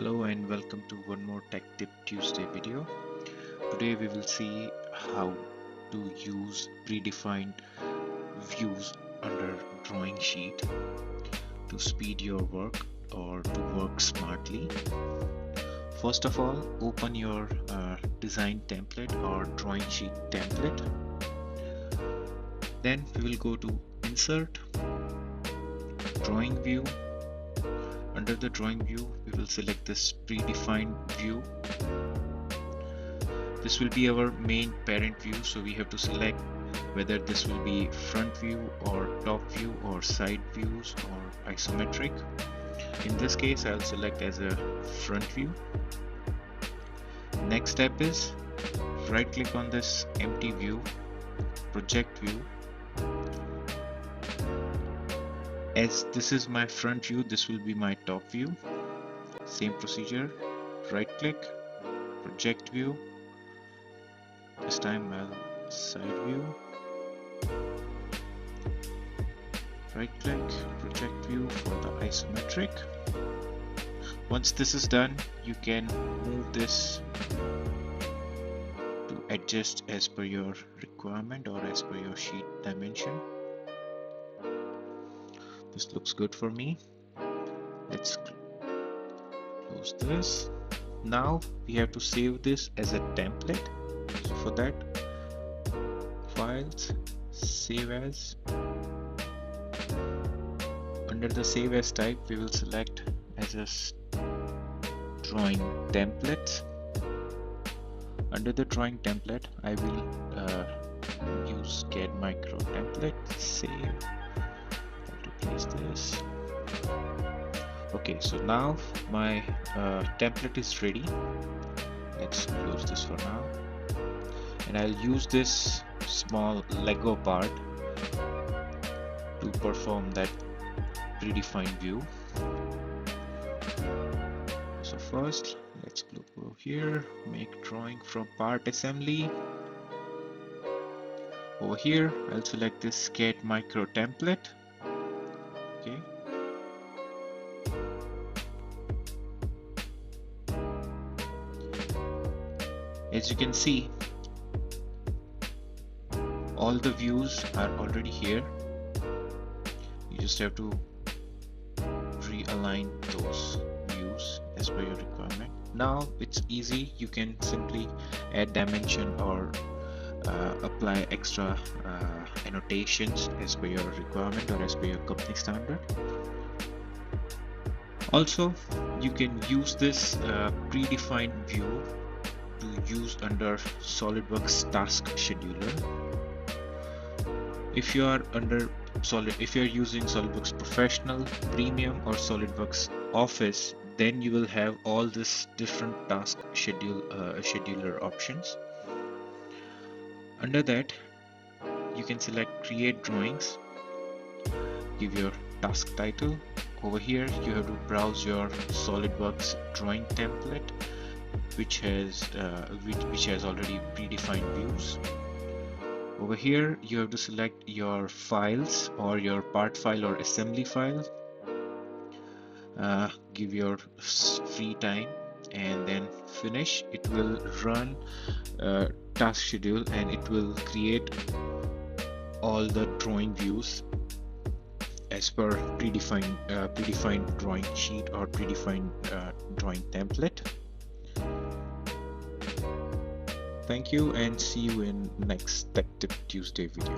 Hello and welcome to one more Tech Tip Tuesday video. Today we will see how to use predefined views under drawing sheet to speed your work or to work smartly. First of all, open your design template or drawing sheet template. Then we will go to Insert, Drawing View. Under the drawing view, we will select this predefined view. This will be our main parent view, so we have to select whether this will be front view or top view or side views or isometric. In this case, I'll select as a front view. Next step is right click on this empty view, project view. As this is my front view, this will be my top view. Same procedure, right click, project view. This time I'll side view. Right click, project view for the isometric. Once this is done, you can move this to adjust as per your requirement or as per your sheet dimension. This looks good for me. Let's close this. Now we have to save this as a template. So for that, Files, Save As. Under the Save As type, we will select as a drawing template. Under the drawing template, I will use CAD Micro template. Save. Place this. Okay, so now my template is ready. Let's close this for now, and I'll use this small Lego part to perform that predefined view. So first, let's go here, make drawing from part assembly. Over here, I'll select this CAD Micro template. Okay. As you can see, all the views are already here. You just have to realign those views as per your requirement. Now it's easy. You can simply add dimension or apply extra annotations as per your requirement or as per your company standard. Also, you can use this predefined view to use under SolidWorks task scheduler. If you are using SolidWorks Professional, Premium or SolidWorks Office, then you will have all this different task scheduler options. Under that, you can select Create Drawings, give your task title. Over here, you have to browse your SolidWorks drawing template, which has already predefined views. Over here, you have to select your files or your part file or assembly file. Give your free time and then finish. It will run task schedule and it will create all the drawing views as per predefined drawing sheet or predefined drawing template. Thank you and see you in next Tech Tip Tuesday video.